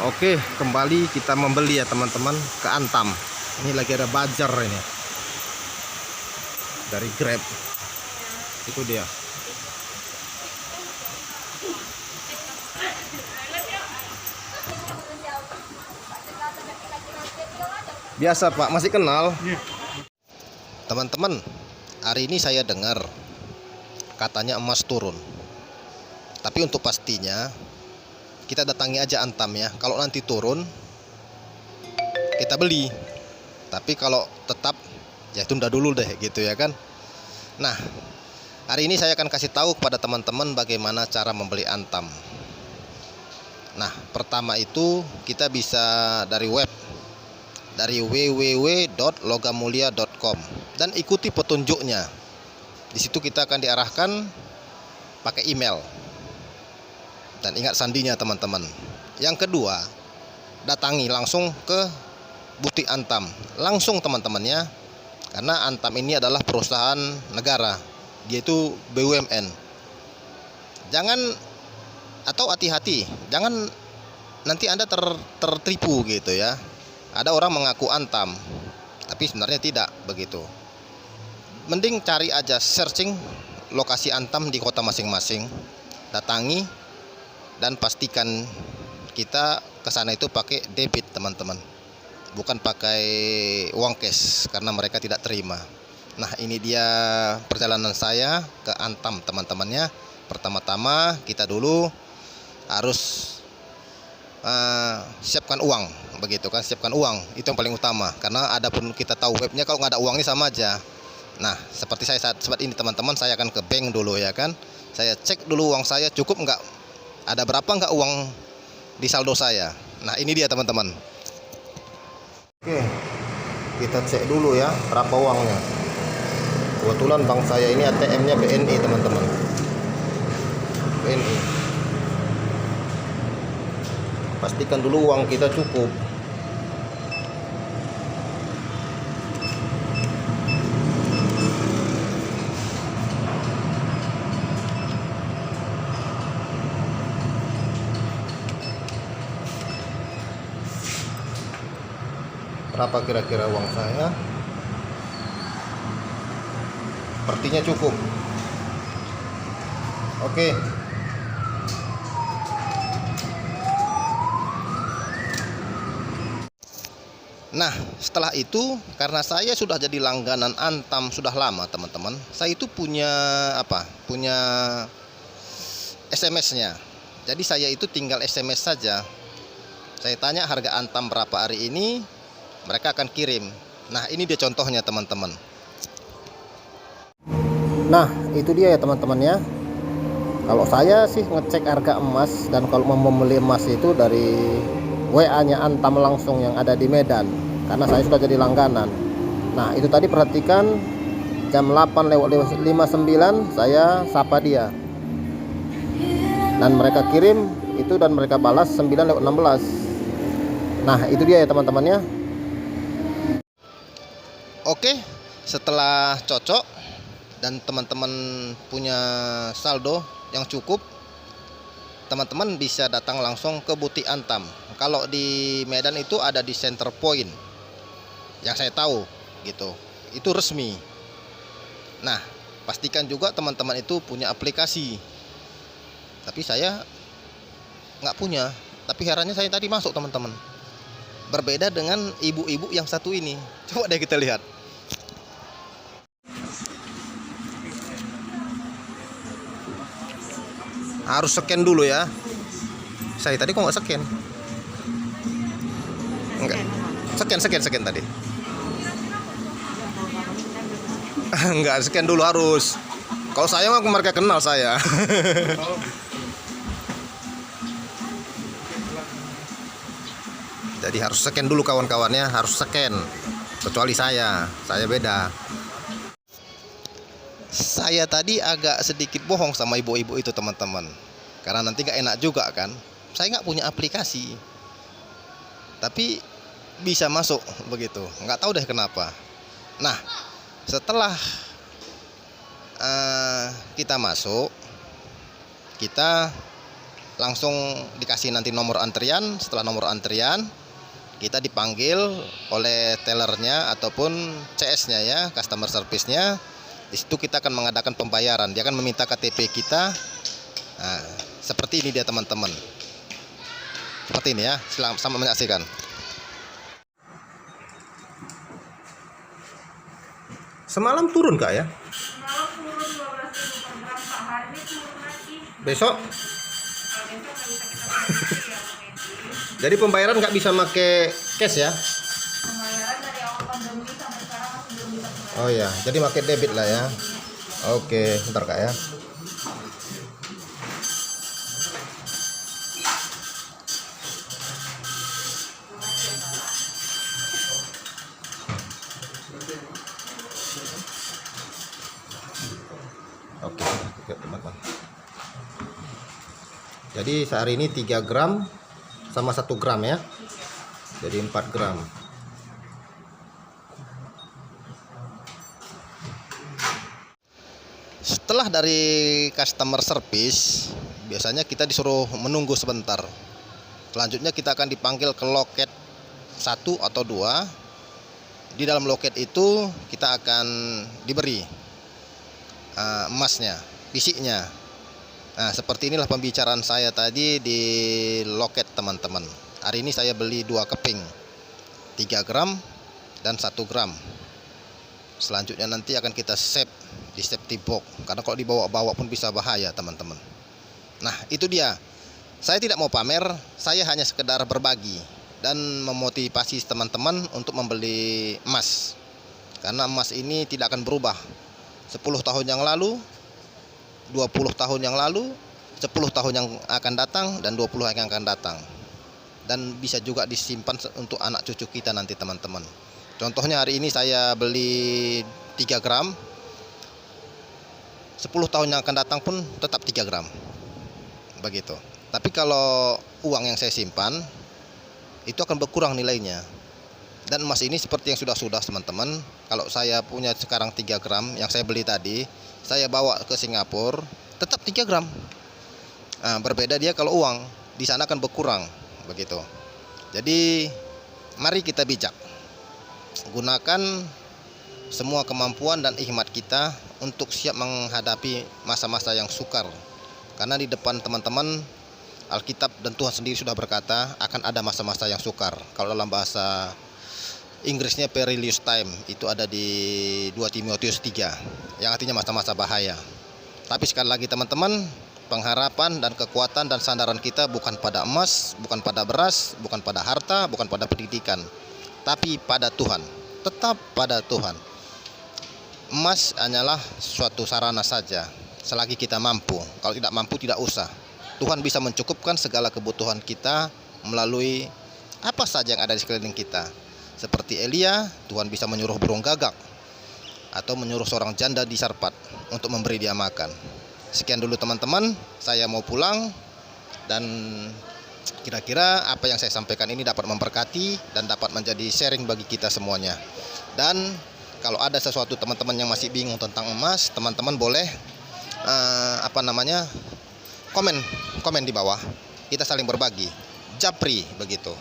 Oke, kembali kita membeli ya teman-teman ke Antam. Ini lagi ada bazar ini dari Grab. Itu dia. Biasa Pak, masih kenal? Teman-teman, hari ini saya dengar katanya emas turun. Tapi untuk pastinya kita datangi aja Antam ya. Kalau nanti turun kita beli. Tapi kalau tetap ya tunda dulu deh gitu ya kan. Nah, hari ini saya akan kasih tahu kepada teman-teman bagaimana cara membeli Antam. Nah, pertama itu kita bisa dari web, dari www.logamulia.com dan ikuti petunjuknya. Di situ kita akan diarahkan pakai email. Dan ingat sandinya teman-teman. Yang kedua, datangi langsung ke butik Antam. Langsung teman-temannya. Karena Antam ini adalah perusahaan negara. Dia itu BUMN. Jangan, atau hati-hati, jangan nanti Anda tertipu gitu ya. Ada orang mengaku Antam, tapi sebenarnya tidak begitu. Mending cari aja, searching lokasi Antam di kota masing-masing. Datangi dan pastikan kita ke sana itu pakai debit teman-teman, bukan pakai uang cash karena mereka tidak terima. Nah, ini dia perjalanan saya ke Antam teman-temannya. Pertama-tama kita dulu harus siapkan uang, begitu kan, siapkan uang itu yang paling utama, karena adapun kita tahu webnya kalau nggak ada uangnya sama aja. Nah, seperti saya saat ini teman-teman, saya akan ke bank dulu ya kan, saya cek dulu uang saya cukup nggak, ada berapa nggak uang di saldo saya. Nah, ini dia teman-teman. Oke, kita cek dulu ya berapa uangnya. Kebetulan bank saya ini ATM-nya BNI teman-teman, BNI. Pastikan dulu uang kita cukup. Berapa kira-kira uang saya? Sepertinya cukup. Oke. Nah, setelah itu karena saya sudah jadi langganan Antam sudah lama teman-teman, saya itu punya punya SMS-nya. Jadi saya itu tinggal SMS saja. Saya tanya harga Antam berapa hari ini, mereka akan kirim. Nah, ini dia contohnya teman-teman. Nah, itu dia ya teman-teman ya. Kalau saya sih ngecek harga emas, dan kalau mau membeli emas itu dari WA-nya Antam langsung yang ada di Medan, karena saya sudah jadi langganan. Nah, itu tadi perhatikan jam 8:59 saya sapa dia. Dan mereka kirim itu dan mereka balas 9:16. Nah, itu dia ya teman-teman ya. Oke, setelah cocok dan teman-teman punya saldo yang cukup, teman-teman bisa datang langsung ke butik Antam. Kalau di Medan itu ada di Center Point, yang saya tahu gitu, itu resmi. Nah, pastikan juga teman-teman itu punya aplikasi. Tapi saya nggak punya. Tapi herannya saya tadi masuk teman-teman. Berbeda dengan ibu-ibu yang satu ini. Coba deh kita lihat. Harus scan dulu ya. Saya tadi kok nggak scan? Enggak. Scan tadi. Enggak, scan dulu harus. Kalau saya mah mereka kenal saya. Jadi harus scan dulu kawan-kawannya, harus scan. Kecuali saya beda. Saya tadi agak sedikit bohong sama ibu-ibu itu teman-teman, karena nanti gak enak juga kan. Saya nggak punya aplikasi, tapi bisa masuk begitu. Nggak tahu deh kenapa. Nah, setelah kita masuk, kita langsung dikasih nanti nomor antrian. Setelah nomor antrian, kita dipanggil oleh tellernya ataupun CS-nya ya, customer service-nya. Di situ kita akan mengadakan pembayaran. Dia akan meminta KTP kita. Nah, seperti ini dia teman-teman. Seperti ini ya. Selamat menyaksikan. Semalam turun Kak ya? Semalam turun 12.000 per gram, Pak. Hari ini turun lagi. Besok? Besok nggak bisa kita prediksi ya, Bang Edi. Jadi pembayaran nggak bisa pakai cash ya? Pembayaran dari awal pandemi sampai sekarang masih belum bisa bayar. Oh ya, jadi pakai debit lah ya. Oke, bentar Kak ya. Oke, teman-teman. Jadi sehari ini 3 gram sama 1 gram ya. Jadi 4 gram. Setelah dari customer service, biasanya kita disuruh menunggu sebentar. Selanjutnya kita akan dipanggil ke loket 1 atau 2. Di dalam loket itu kita akan diberi emasnya, fisiknya. Nah, seperti inilah pembicaraan saya tadi di loket teman-teman. Hari ini saya beli 2 keping, 3 gram dan 1 gram. Selanjutnya nanti akan kita save di safety box, karena kalau dibawa-bawa pun bisa bahaya teman-teman. Nah, itu dia. Saya tidak mau pamer, saya hanya sekedar berbagi dan memotivasi teman-teman untuk membeli emas. Karena emas ini tidak akan berubah. 10 tahun yang lalu, 20 tahun yang lalu, 10 tahun yang akan datang, dan 20 yang akan datang. Dan bisa juga disimpan untuk anak cucu kita nanti teman-teman. Contohnya hari ini saya beli 3 gram, 10 tahun yang akan datang pun tetap 3 gram. Begitu. Tapi kalau uang yang saya simpan, itu akan berkurang nilainya. Dan emas ini seperti yang sudah teman-teman. Kalau saya punya sekarang 3 gram yang saya beli tadi, saya bawa ke Singapura, tetap 3 gram. Nah, berbeda dia kalau uang, di sana akan berkurang. Begitu. Jadi, mari kita bijak. Gunakan semua kemampuan dan hikmat kita untuk siap menghadapi masa-masa yang sukar. Karena di depan teman-teman, Alkitab dan Tuhan sendiri sudah berkata akan ada masa-masa yang sukar. Kalau dalam bahasa Inggrisnya perilous time, itu ada di 2 Timotius 3, yang artinya masa-masa bahaya. Tapi sekali lagi teman-teman, pengharapan dan kekuatan dan sandaran kita bukan pada emas, bukan pada beras, bukan pada harta, bukan pada pendidikan, tapi pada Tuhan. Tetap pada Tuhan. Emas hanyalah suatu sarana saja, selagi kita mampu. Kalau tidak mampu, tidak usah. Tuhan bisa mencukupkan segala kebutuhan kita melalui apa saja yang ada di sekeliling kita. Seperti Elia, Tuhan bisa menyuruh burung gagak atau menyuruh seorang janda di Sarpat untuk memberi dia makan. Sekian dulu teman-teman, saya mau pulang, dan kira-kira apa yang saya sampaikan ini dapat memberkati dan dapat menjadi sharing bagi kita semuanya. Dan kalau ada sesuatu teman-teman yang masih bingung tentang emas, teman-teman boleh komen di bawah. Kita saling berbagi. Japri begitu.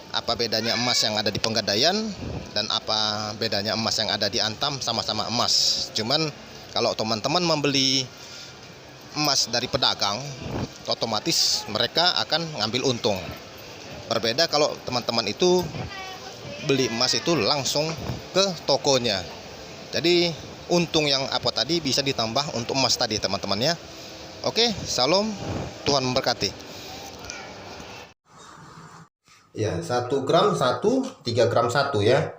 Apa bedanya emas yang ada di Pegadaian dan apa bedanya emas yang ada di Antam? Sama-sama emas. Cuman kalau teman-teman membeli emas dari pedagang, otomatis mereka akan ngambil untung. Berbeda kalau teman-teman itu beli emas itu langsung ke tokonya. Jadi untung yang apa tadi bisa ditambah untuk emas tadi teman-teman ya. Oke, salam, Tuhan memberkati. Ya, 1 gram 1, 3 gram 1 ya.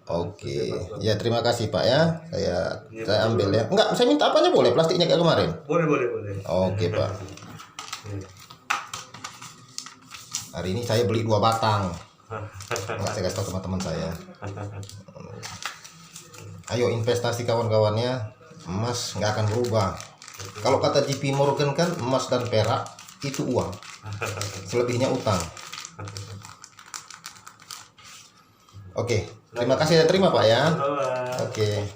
Oke, ya terima kasih Pak ya. Saya ambil ya. Enggak, saya minta apanya boleh? Plastiknya kayak kemarin? Boleh. Oke Pak. Hari ini saya beli 2 batang. Enggak, saya kasih tahu teman-teman saya. Ayo investasi kawan-kawannya. Emas nggak akan berubah. Kalau kata JP Morgan kan emas dan perak itu uang. Selebihnya utang. Oke, terima kasih ya, terima Pak ya. Oke.